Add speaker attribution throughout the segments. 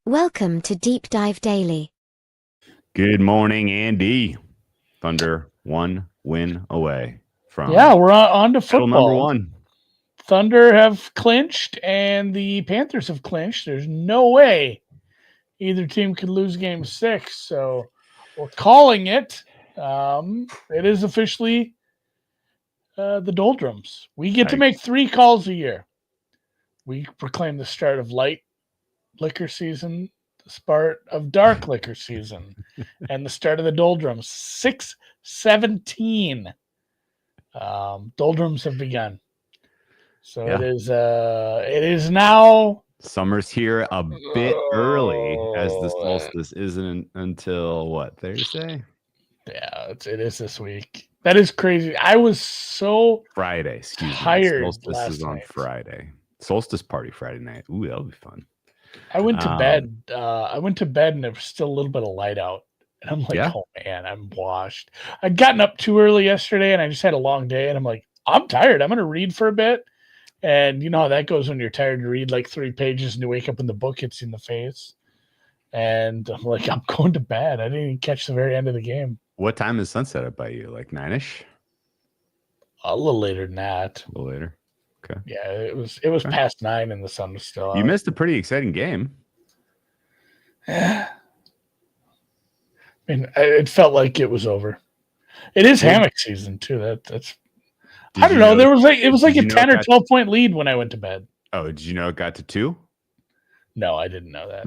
Speaker 1: Welcome to Deep Dive Daily.
Speaker 2: Good morning, Andy. Thunder 1 win away from
Speaker 3: Yeah, we're on to
Speaker 2: title number
Speaker 3: football.
Speaker 2: 1.
Speaker 3: Thunder have clinched and the Panthers have clinched. There's no way either team could lose game 6. So we're calling it. It is officially the doldrums. We get to make 3 calls a year. We proclaim the start of light liquor season, the start of dark liquor season, and the start of the doldrums. 6/17. Doldrums have begun. So
Speaker 2: Yeah.
Speaker 3: it is now.
Speaker 2: Summer's here a bit early, as the solstice isn't until what, Thursday?
Speaker 3: Yeah, it is this week. That is crazy. I was so
Speaker 2: Friday, excuse
Speaker 3: tired
Speaker 2: me. Solstice
Speaker 3: last
Speaker 2: is on
Speaker 3: night.
Speaker 2: Friday. Solstice party Friday night. Ooh, that'll be fun.
Speaker 3: I went to bed. I went to bed and there was still a little bit of light out. And I'm like, oh man, I'm washed. I'd gotten up too early yesterday and I just had a long day. And I'm like, I'm tired. I'm going to read for a bit. And you know how that goes when you're tired. You read like 3 pages and you wake up and the book hits you in the face. And I'm like, I'm going to bed. I didn't even catch the very end of the game.
Speaker 2: What time is sunset up by you? Like 9-ish?
Speaker 3: A little later than that.
Speaker 2: A little later. Okay.
Speaker 3: Yeah, it was past 9 and the sun was still out.
Speaker 2: You missed a pretty exciting game.
Speaker 3: Yeah. I mean, it felt like it was over. It is hammock season too. That's. I don't know. There was it was like a 10 or 12 point lead when I went to bed.
Speaker 2: Oh, did you know it got to 2?
Speaker 3: No, I didn't know that.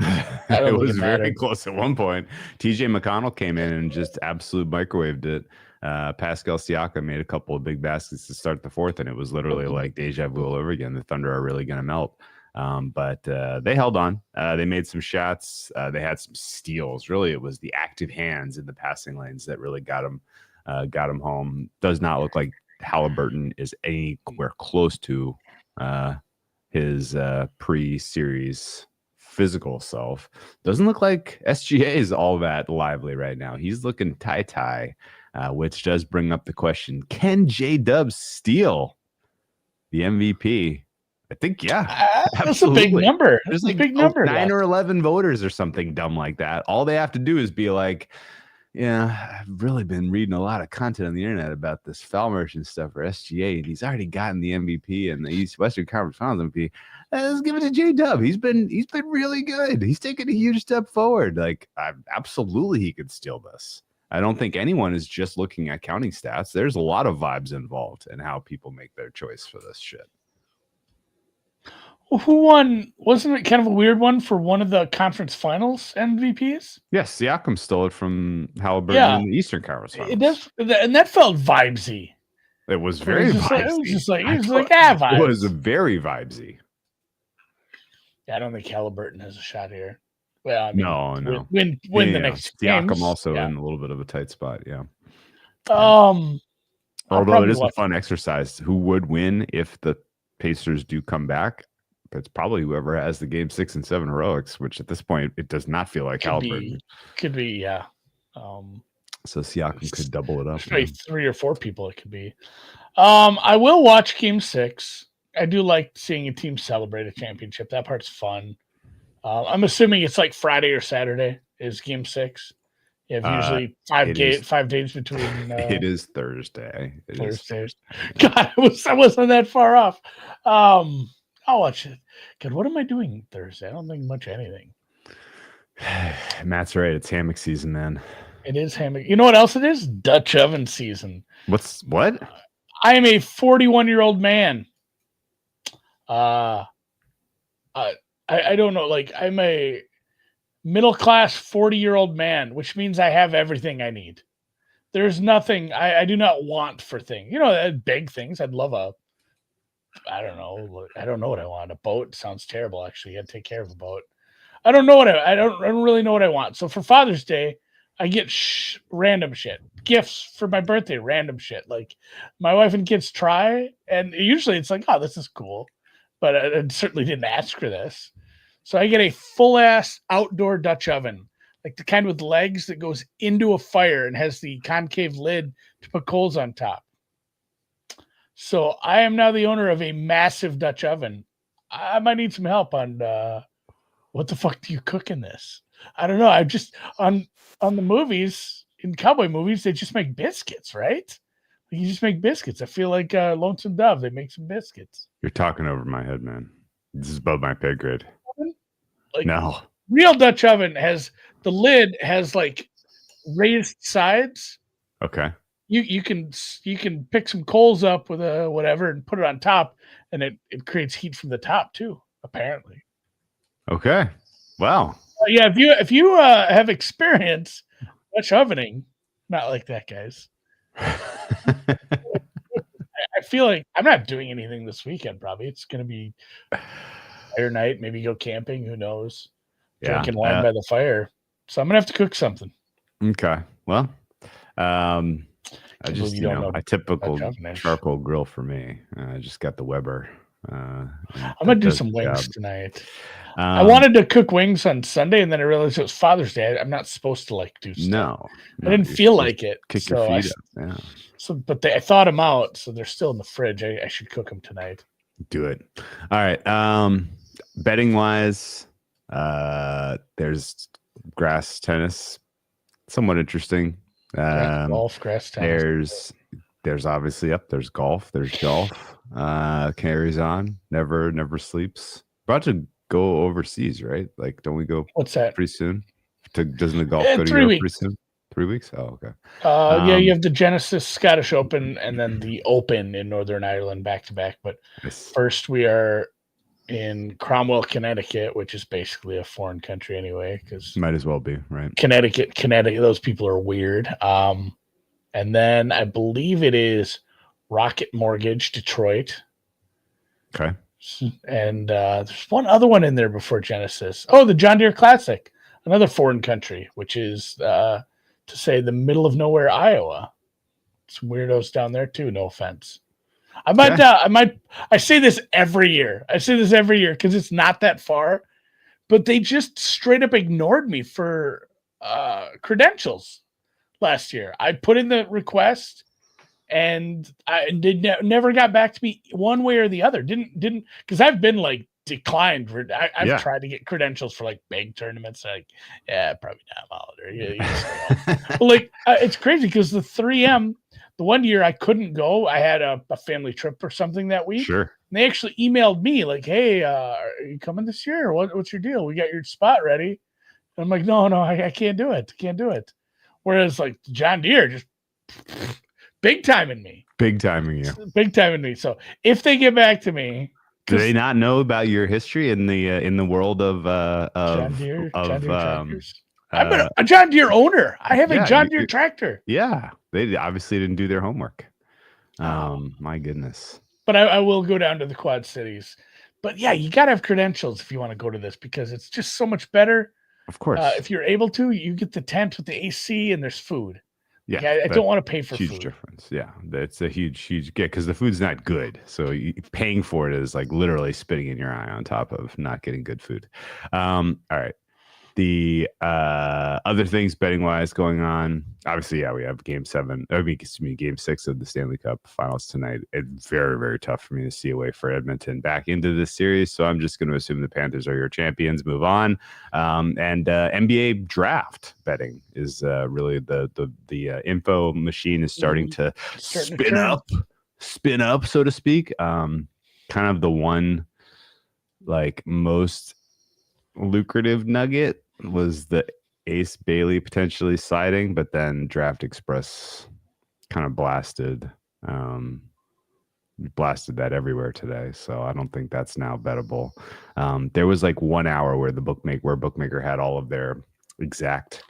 Speaker 2: It was very close at one point. TJ McConnell came in and just absolute microwaved it. Pascal Siakam made a couple of big baskets to start the fourth, and it was literally like deja vu all over again. The Thunder are really going to melt. But they held on. They made some shots. They had some steals. Really, it was the active hands in the passing lanes that really got them home. Does not look like Halliburton is anywhere close to his pre-series physical self. Doesn't look like SGA is all that lively right now. He's looking tie-tie, which does bring up the question, can J-Dub steal the MVP? I think, yeah.
Speaker 3: That's a big number.
Speaker 2: There's like 9 or 11 voters or something dumb like that. All they have to do is be like, yeah, I've really been reading a lot of content on the internet about this foul merchant stuff for SGA, and he's already gotten the MVP and the East Western Conference Finals MVP. Let's give it to J-Dub. He's been really good. He's taken a huge step forward. Like, absolutely, he could steal this. I don't think anyone is just looking at counting stats. There's a lot of vibes involved in how people make their choice for this shit.
Speaker 3: Well, who won? Wasn't it kind of a weird one for one of the conference finals MVPs?
Speaker 2: Yes, Siakam stole it from Halliburton in the Eastern Conference Finals.
Speaker 3: It does, and that felt vibesy.
Speaker 2: It was very vibesy.
Speaker 3: It was like vibes.
Speaker 2: It was very vibesy.
Speaker 3: Yeah, I don't think Halliburton has a shot here. Well, I mean,
Speaker 2: no.
Speaker 3: Win the next
Speaker 2: Siakam
Speaker 3: games.
Speaker 2: also in a little bit of a tight spot. Yeah.
Speaker 3: Although
Speaker 2: it is a fun exercise. Who would win if the Pacers do come back? It's probably whoever has the game 6 and 7 heroics, which at this point it does not feel like Halliburton.
Speaker 3: Could be, yeah.
Speaker 2: So Siakam could double it up.
Speaker 3: 3 or 4 people it could be. I will watch game 6. I do like seeing a team celebrate a championship. That part's fun. I'm assuming it's like Friday or Saturday is game 6. You have usually 5 days between.
Speaker 2: It is Thursday.
Speaker 3: Thursdays. God, I wasn't that far off. I'll watch it. God, what am I doing Thursday? I don't think much of anything.
Speaker 2: Matt's right. It's hammock season, man.
Speaker 3: It is hammock. You know what else it is? Dutch oven season.
Speaker 2: What?
Speaker 3: I am a 41-year-old man. I don't know. Like, I'm a middle-class 40-year-old man, which means I have everything I need. There's nothing I do not want for things. You know, big things. I'd love I don't know. I don't know what I want. A boat sounds terrible. Actually, I'd take care of a boat. I don't know what I don't really know what I want. So for Father's Day, I get random shit. Gifts for my birthday, random shit. Like my wife and kids try, and usually it's like, oh, this is cool. But I certainly didn't ask for this. So I get a full-ass outdoor Dutch oven, like the kind with legs that goes into a fire and has the concave lid to put coals on top. So I am now the owner of a massive Dutch oven. I might need some help on what the fuck do you cook in this? I don't know. I just on the movies, in cowboy movies, they just make biscuits, right? You just make biscuits. I feel like Lonesome Dove, they make some biscuits.
Speaker 2: You're talking over my head, man. This is above my pay grade.
Speaker 3: Like
Speaker 2: No.
Speaker 3: real Dutch oven the lid has like raised sides.
Speaker 2: Okay.
Speaker 3: You can pick some coals up with a whatever and put it on top, and it creates heat from the top too, apparently.
Speaker 2: Okay. Wow.
Speaker 3: Yeah, if you have experience Dutch ovening, not like that, guys. I feel like I'm not doing anything this weekend. Probably it's going to be fire night. Maybe go camping. Who knows? Drinking wine by the fire. So I'm gonna have to cook something.
Speaker 2: Okay. Well, I just a typical charcoal grill for me. I just got the Weber.
Speaker 3: I'm gonna do some wings tonight. I wanted to cook wings on Sunday, and then I realized it was Father's Day. I'm not supposed to do stuff.
Speaker 2: No,
Speaker 3: I didn't feel like it.
Speaker 2: Kick your feet up. Yeah.
Speaker 3: So, but I thought them out, so they're still in the fridge. I should cook them tonight.
Speaker 2: Do it. All right. Betting wise, there's grass tennis, somewhat interesting.
Speaker 3: Golf, grass tennis.
Speaker 2: There's obviously there's golf. There's golf. Carries on. Never sleeps. About to go overseas, right? Like, don't we go?
Speaker 3: What's that?
Speaker 2: Pretty soon. Doesn't the golf go to Europe pretty soon? 3 weeks? Oh, okay.
Speaker 3: Yeah, you have the Genesis Scottish Open and then the Open in Northern Ireland back to back. But first, we are in Cromwell, Connecticut, which is basically a foreign country anyway. Because
Speaker 2: might as well be, right?
Speaker 3: Connecticut. Those people are weird. And then I believe it is Rocket Mortgage, Detroit.
Speaker 2: Okay.
Speaker 3: And there's one other one in there before Genesis. Oh, the John Deere Classic, another foreign country, which is to say the middle of nowhere, Iowa. Some weirdos down there too. No offense. I say this every year. Because it's not that far, but they just straight up ignored me for credentials last year. I put in the request, and I never got back to me one way or the other. Didn't because I've been declined. I've tried to get credentials for big tournaments. Probably not Mahler. It's crazy because the 3M, the one year I couldn't go, I had a family trip or something that week.
Speaker 2: Sure.
Speaker 3: And they actually emailed me hey, are you coming this year? What's your deal? We got your spot ready. And I'm like, no, I can't do it. Whereas John Deere just big timing me.
Speaker 2: Big timing you.
Speaker 3: Big timing me. So if they get back to me,
Speaker 2: do they not know about your history in the world of
Speaker 3: John Deere tractors? I'm a John Deere owner. I have a John Deere tractor.
Speaker 2: Yeah, they obviously didn't do their homework. My goodness.
Speaker 3: But I will go down to the Quad Cities. But yeah, you got to have credentials if you want to go to this because it's just so much better.
Speaker 2: Of course.
Speaker 3: If you're able to, you get the tent with the AC and there's food.
Speaker 2: Yeah,
Speaker 3: I don't want to pay for
Speaker 2: huge
Speaker 3: food.
Speaker 2: Difference. Yeah, that's a huge get because the food's not good. So paying for it is literally spitting in your eye on top of not getting good food. All right. The other things betting wise going on, obviously, we have game 6 of the Stanley Cup Finals tonight. It's very, very tough for me to see a way for Edmonton back into this series. So I'm just going to assume the Panthers are your champions. Move on. And NBA draft betting is really the info machine is starting to spin up, so to speak. Kind of the one most lucrative nugget was the Ace Bailey potentially sliding, but then Draft Express kind of blasted that everywhere today. So I don't think that's now bettable. There was 1 hour where bookmaker had all of their exact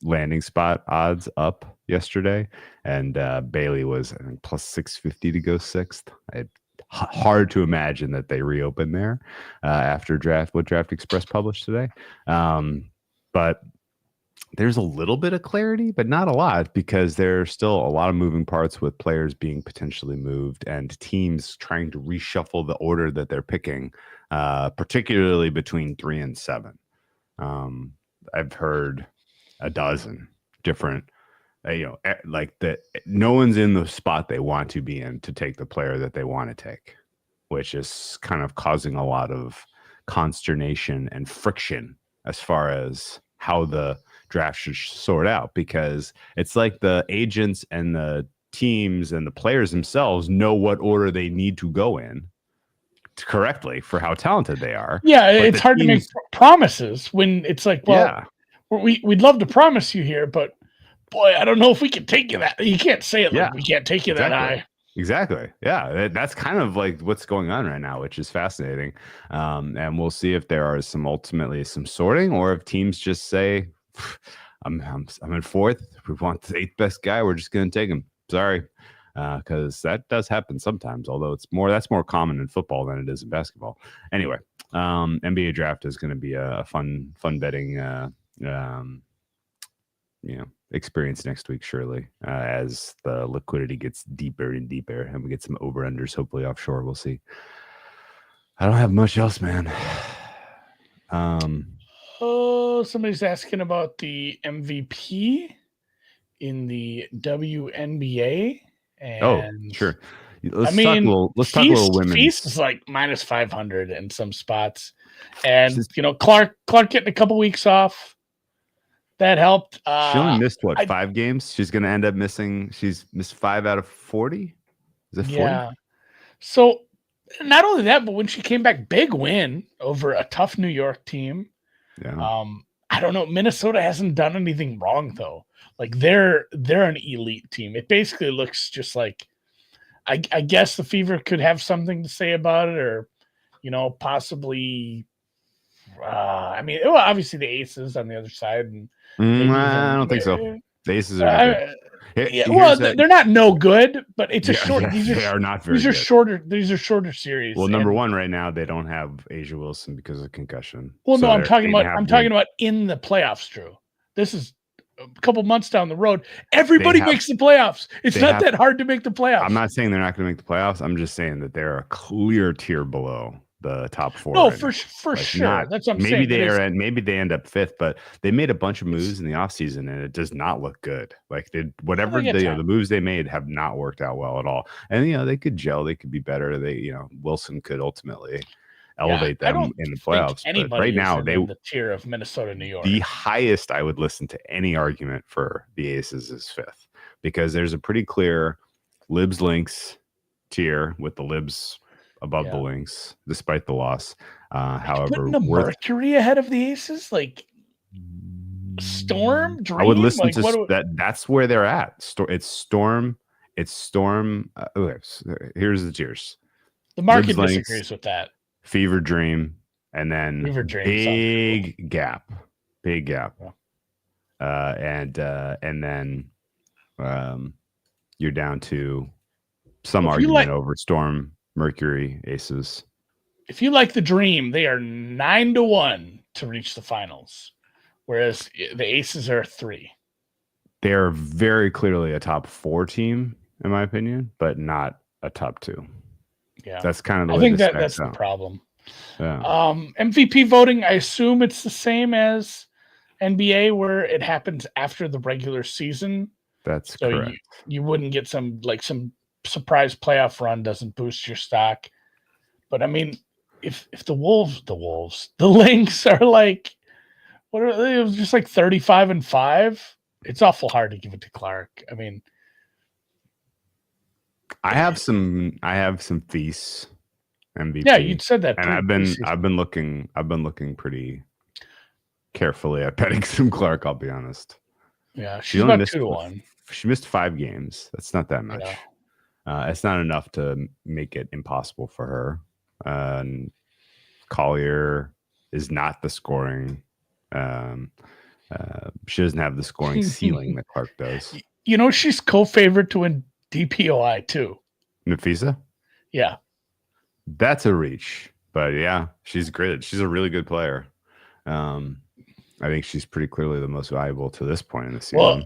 Speaker 2: landing spot odds up yesterday, and Bailey was plus 650 to go 6th. Hard to imagine that they reopen there after what Draft Express published today. But there's a little bit of clarity, but not a lot because there's still a lot of moving parts with players being potentially moved and teams trying to reshuffle the order that they're picking, particularly between 3 and 7. I've heard a dozen different no one's in the spot they want to be in to take the player that they want to take, which is kind of causing a lot of consternation and friction as far as how the draft should sort out, because it's like the agents and the teams and the players themselves know what order they need to go in correctly for how talented they are.
Speaker 3: Yeah,
Speaker 2: But
Speaker 3: it's
Speaker 2: the
Speaker 3: hard to make
Speaker 2: teams-
Speaker 3: promises when it's like, well,
Speaker 2: yeah,
Speaker 3: we'd love to promise you here, but boy, I don't know if we can take you that. You can't say it
Speaker 2: Yeah,
Speaker 3: like we can't take you that high.
Speaker 2: Exactly. Yeah, that's kind of like what's going on right now, which is fascinating. And we'll see if there are ultimately some sorting, or if teams just say, "I'm in fourth. We want the 8th best guy. We're just going to take him." Sorry, because that does happen sometimes. Although that's more common in football than it is in basketball. Anyway, NBA draft is going to be a fun betting. Experience next week, surely, as the liquidity gets deeper and deeper, and we get some over-unders hopefully offshore. We'll see. I don't have much else, man.
Speaker 3: Somebody's asking about the MVP in the WNBA. And
Speaker 2: sure. Let's talk a little women's.
Speaker 3: Feast is like minus 500 in some spots, and Clark getting a couple weeks off. That helped.
Speaker 2: She only missed 5 games. She's going to end up missing. She's missed 5 out of 40. Is it 40?
Speaker 3: Yeah. So not only that, but when she came back, big win over a tough New York team.
Speaker 2: Yeah.
Speaker 3: I don't know. Minnesota hasn't done anything wrong though. Like they're an elite team. It basically looks just like, I guess the Fever could have something to say about it, or possibly. Obviously the Aces on the other side, and
Speaker 2: I don't think so. The Aces are
Speaker 3: they're not no good, but it's a short.
Speaker 2: They are not very.
Speaker 3: These are
Speaker 2: good.
Speaker 3: shorter. These are shorter series.
Speaker 2: Well, number one right now, they don't have Asia Wilson because of concussion.
Speaker 3: Well, no, I'm talking about in the playoffs, Drew. This is a couple months down the road. Everybody makes the playoffs. It's not that hard to make the playoffs.
Speaker 2: I'm not saying they're not going to make the playoffs. I'm just saying that they're a clear tier below the top 4.
Speaker 3: No, for sure. That's what I'm saying.
Speaker 2: Maybe they end up 5th, but they made a bunch of moves in the offseason, and it does not look good. Like the moves they made have not worked out well at all. And they could gel, they could be better. Wilson could ultimately elevate them in the playoffs. But right now,
Speaker 3: the tier of Minnesota, New York.
Speaker 2: The highest I would listen to any argument for the Aces is 5th, because there's a pretty clear Libs Lynx tier with the Libs above the Lynx, despite the loss. However,
Speaker 3: the Mercury ahead of the Aces, like Storm, Dream.
Speaker 2: I would listen to that. That's where they're at. It's Storm. Here's the tiers.
Speaker 3: The market disagrees with that.
Speaker 2: Fever, Dream, and then big gap. Yeah. And then you're down to some argument over Storm, Mercury, Aces.
Speaker 3: If you like the Dream, they are 9-1 to reach the finals, whereas the Aces are 3.
Speaker 2: They are very clearly a top 4 team, in my opinion, but not a top 2.
Speaker 3: Yeah,
Speaker 2: that's kind of the way.
Speaker 3: I think that's the problem.
Speaker 2: Yeah.
Speaker 3: MVP voting, I assume it's the same as NBA, where it happens after the regular season.
Speaker 2: That's correct.
Speaker 3: You wouldn't get some surprise playoff run doesn't boost your stock. But I mean, if the Lynx are like, what are they? It was just like 35-5. It's awful hard to give it to Clark. I mean,
Speaker 2: I have some Feast MVP.
Speaker 3: Yeah, you'd said that.
Speaker 2: And I've been looking pretty carefully at betting some Clark, I'll be honest.
Speaker 3: Yeah, she's about 2-1.
Speaker 2: She missed 5 games. That's not that much. Yeah. It's not enough to make it impossible for her. Collier is not the scoring. She doesn't have the scoring ceiling that Clark does.
Speaker 3: She's co-favorite to win DPOI too.
Speaker 2: Nafisa?
Speaker 3: Yeah.
Speaker 2: That's a reach. But yeah, she's great. She's a really good player. I think she's pretty clearly the most valuable to this point in the season.
Speaker 3: Well,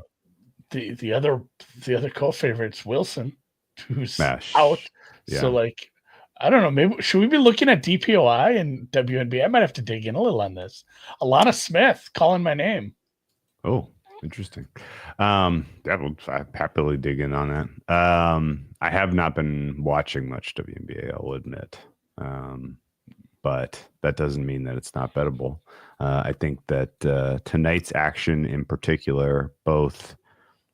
Speaker 3: the other co-favorite's Wilson, who's out. Yeah. So I don't know. Maybe should we be looking at DPOI and WNBA? I might have to dig in a little on this. Alana Smith calling my name.
Speaker 2: Oh, interesting. I happily dig in on that. I have not been watching much WNBA, I'll admit. But that doesn't mean that it's not bettable. I think that tonight's action in particular, both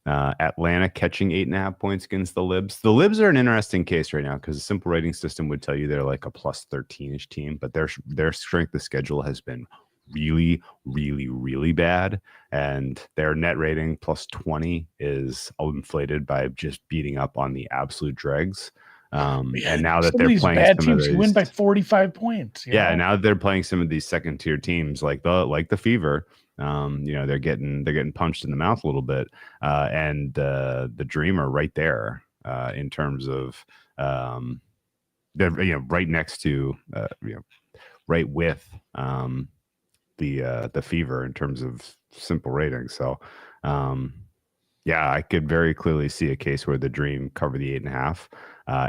Speaker 2: Atlanta catching 8.5 points against the Libs. The Libs are an interesting case right now because the simple rating system would tell you they're like a plus 13-ish team, but their strength of schedule has been really, really, really bad. And their net rating plus 20 is inflated by just beating up on the absolute dregs. And now that they're playing
Speaker 3: bad
Speaker 2: some
Speaker 3: teams,
Speaker 2: of
Speaker 3: you win
Speaker 2: these,
Speaker 3: by 45 points.
Speaker 2: yeah, now they're playing some of these second tier teams like the Fever. They're getting punched in the mouth a little bit, and the Dream are right there in terms of they're right next to right with the Fever in terms of simple rating. So yeah, I could very clearly see a case where the Dream cover the 8.5.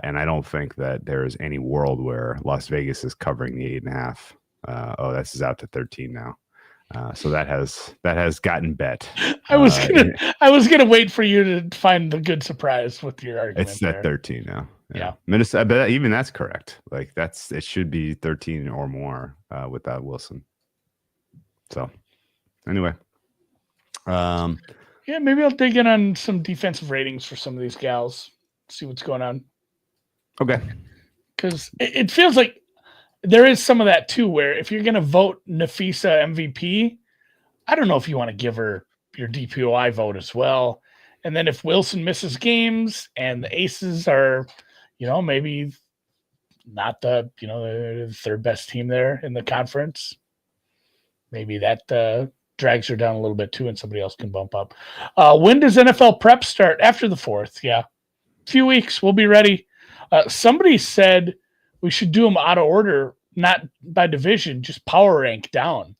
Speaker 2: And I don't think that there is any world where Las Vegas is covering the 8.5. This is out to 13 now. So that has gotten bet.
Speaker 3: I was gonna wait for you to find the good surprise with your argument.
Speaker 2: It's at 13 now.
Speaker 3: Yeah.
Speaker 2: Minnesota, but even that's correct. Like it should be 13 or more without Wilson. So anyway.
Speaker 3: Yeah, maybe I'll dig in on some defensive ratings for some of these gals, see what's going on.
Speaker 2: Okay.
Speaker 3: Because it feels like there is some of that too, where if you're going to vote Nafisa MVP, I don't know if you want to give her your DPOI vote as well. And then if Wilson misses games and the Aces are, maybe not the third best team there in the conference, maybe that drags her down a little bit too, and somebody else can bump up. When does NFL prep start? After the 4th. Yeah. A few weeks. We'll be ready. Somebody said we should do them out of order, not by division, just power rank down.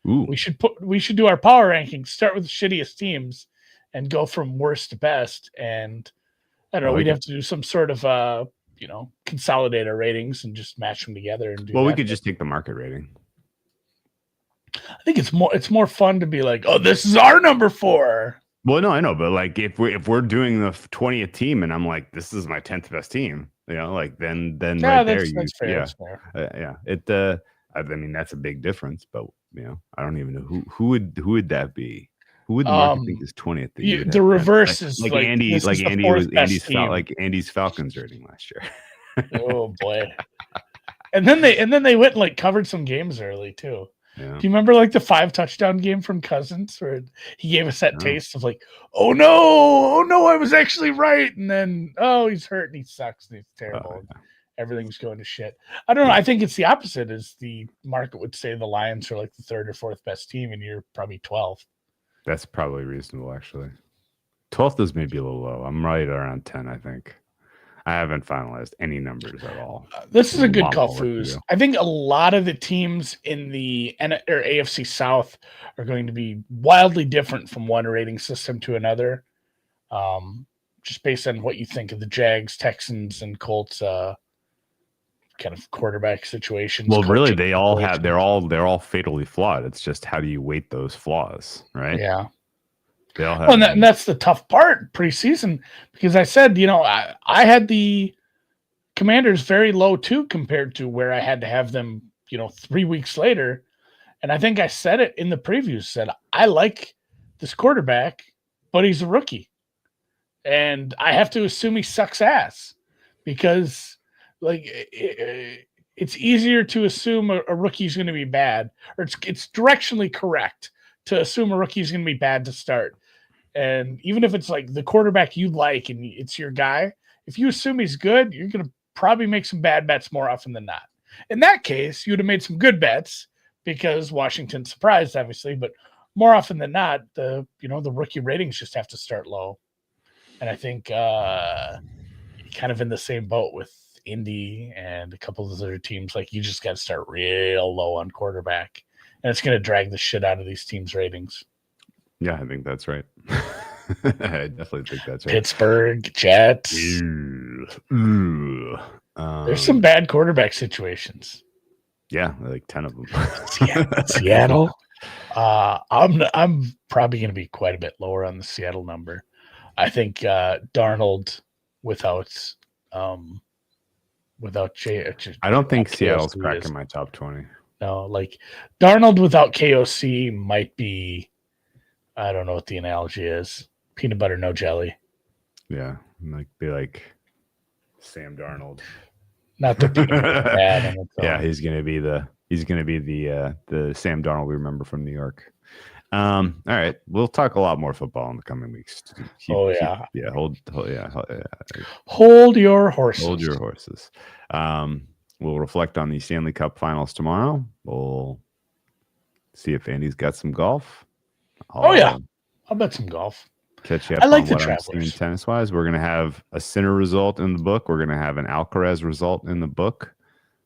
Speaker 2: Ooh.
Speaker 3: We should do our power ranking, start with the shittiest teams and go from worst to best. And I don't know, we'd have to do some sort of consolidate our ratings and just match them together and do
Speaker 2: we could just take the market rating.
Speaker 3: I think it's more fun to be like, oh, this is our number 4.
Speaker 2: Well, no, I know, but like if we're doing the 20th team and I'm like, this is my 10th best team, then right there,
Speaker 3: that's fair.
Speaker 2: Yeah,
Speaker 3: that's fair.
Speaker 2: I mean, that's a big difference, but I don't even know who would that be. Who would the market think is 20th?
Speaker 3: The reverse is
Speaker 2: like Andy,
Speaker 3: like
Speaker 2: Andy was Andy's Falcons rating last year.
Speaker 3: Oh boy! And then they went and covered some games early too.
Speaker 2: Yeah.
Speaker 3: Do you remember the 5 touchdown game from Cousins where he gave us that taste of oh no, I was actually right, and then he's hurt and he sucks and he's terrible. Everything's going to shit. I don't know. I think it's the opposite. Is the market would say the Lions are the 3rd or 4th best team, and you're probably 12th.
Speaker 2: That's probably reasonable, actually. 12th is maybe a little low. I'm right around 10, I think. I haven't finalized any numbers at all.
Speaker 3: This is a good call, Foos. I think a lot of the teams in the AFC South are going to be wildly different from one rating system to another, just based on what you think of the Jags, Texans, and Colts kind of quarterback situations.
Speaker 2: Well, really, they're all fatally flawed. It's just how do you weight those flaws, right?
Speaker 3: Yeah.
Speaker 2: They all have
Speaker 3: and that's the tough part preseason, because I said, I had the Commanders very low too compared to where I had to have them, 3 weeks later. And I think I said it in the preview, said I like this quarterback, but he's a rookie. And I have to assume he sucks ass because it's easier to assume a rookie's going to be bad, or it's directionally correct to assume a rookie's going to be bad to start. And even if it's the quarterback you like and it's your guy, if you assume he's good, you're going to probably make some bad bets more often than not. In that case, you would have made some good bets because Washington surprised, obviously, but more often than not, the rookie ratings just have to start low. And I think kind of in the same boat with Indy and a couple of other teams, you just got to start real low on quarterback, and it's going to drag the shit out of these teams' ratings.
Speaker 2: Yeah, I think that's right. I definitely think that's right.
Speaker 3: Pittsburgh, Jets. There's some bad quarterback situations.
Speaker 2: Yeah, 10 of them.
Speaker 3: Seattle. I'm probably going to be quite a bit lower on the Seattle number. I think Darnold without without
Speaker 2: I don't think
Speaker 3: KOC
Speaker 2: Seattle's
Speaker 3: is.
Speaker 2: cracking my top 20.
Speaker 3: No, like Darnold without KOC might be, I don't know what the analogy is. Peanut butter, no jelly.
Speaker 2: Yeah, be like Sam Darnold.
Speaker 3: Not the peanut butter bad on its
Speaker 2: Yeah,
Speaker 3: own.
Speaker 2: he's gonna be the Sam Darnold we remember from New York. All right, we'll talk a lot more football in the coming weeks.
Speaker 3: Hold your horses.
Speaker 2: Hold your horses. We'll reflect on the Stanley Cup Finals tomorrow. We'll see if Andy's got some golf.
Speaker 3: I'll bet some golf.
Speaker 2: Catch you up
Speaker 3: I like
Speaker 2: on
Speaker 3: the
Speaker 2: what I'm
Speaker 3: Travelers.
Speaker 2: seeing tennis-wise. We're going to have a Sinner result in the book. We're going to have an Alcaraz result in the book.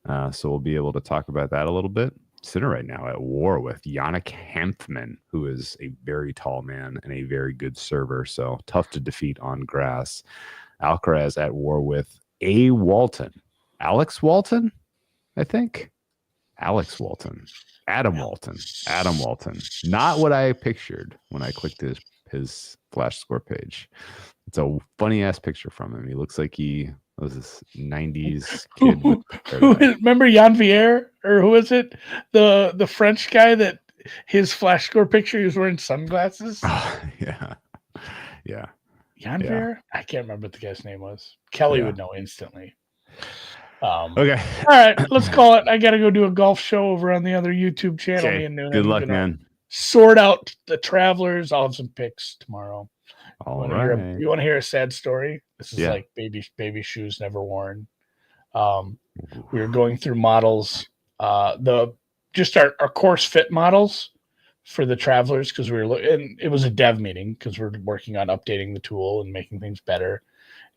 Speaker 2: So we'll be able to talk about that a little bit. Sinner right now at war with Yannick Hanfmann, who is a very tall man and a very good server. So tough to defeat on grass. Alcaraz at war with Alex Walton, I think. Alex Walton. Adam Walton. Not what I pictured when I clicked his flash score page. It's a funny ass picture from him. He looks like he was this 90s kid.
Speaker 3: Remember Jan Vier, or who is it? The French guy that his flash score picture, he was wearing sunglasses.
Speaker 2: Yeah.
Speaker 3: Jan Vier? I can't remember what the guy's name was. Kelly would know instantly.
Speaker 2: Okay.
Speaker 3: All right, let's call it. I got to go do a golf show over on the other YouTube channel.
Speaker 2: Okay.
Speaker 3: Me and Noonan.
Speaker 2: Good luck, man.
Speaker 3: Sort out the Travelers. I'll have some picks tomorrow.
Speaker 2: All right.
Speaker 3: You want to hear a sad story? This is
Speaker 2: Yeah.
Speaker 3: like baby shoes never worn. We were going through models, our course fit models for the Travelers, because and it was a dev meeting because we're working on updating the tool and making things better,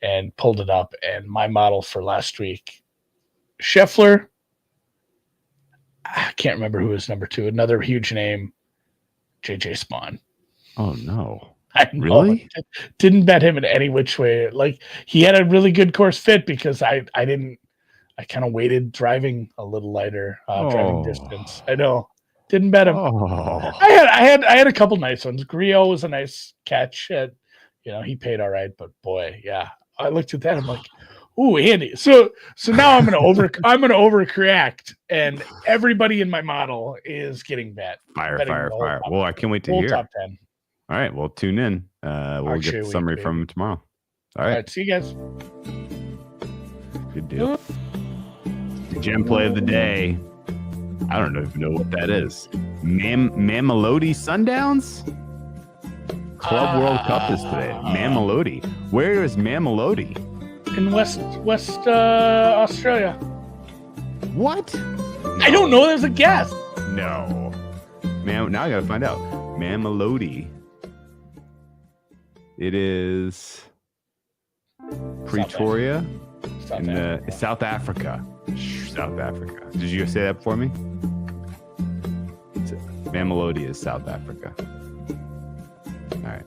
Speaker 3: and pulled it up. And my model for last week, Scheffler, I can't remember who was number 2. Another huge name, JJ Spawn.
Speaker 2: Oh no.
Speaker 3: I know.
Speaker 2: Really?
Speaker 3: Didn't bet him in any which way. Like, he had a really good course fit because I kind of waited driving a little lighter, driving distance. I know. Didn't bet him.
Speaker 2: Oh.
Speaker 3: I had a couple nice ones. Griot was a nice catch. He paid all right, but boy, yeah. I looked at that. I'm like, ooh, Andy. So now I'm gonna overcorrect, and everybody in my model is getting bet.
Speaker 2: Fire. Well, I can't wait to hear.
Speaker 3: Top 10.
Speaker 2: All right. Well, tune in. We'll get the summary from him tomorrow. All right.
Speaker 3: See you guys.
Speaker 2: Good deal. Gem play of the day. I don't even know what that is. Mamelodi Sundowns? Club World Cup is today. Mamelodi. Where is Mamelodi?
Speaker 3: In West Australia.
Speaker 2: What?
Speaker 3: I don't know. There's a guess.
Speaker 2: No. Man, now I gotta find out. Mamelodi. It is Pretoria in South Africa. South Africa. Did you say that for me? Mamelodi is South Africa. All right.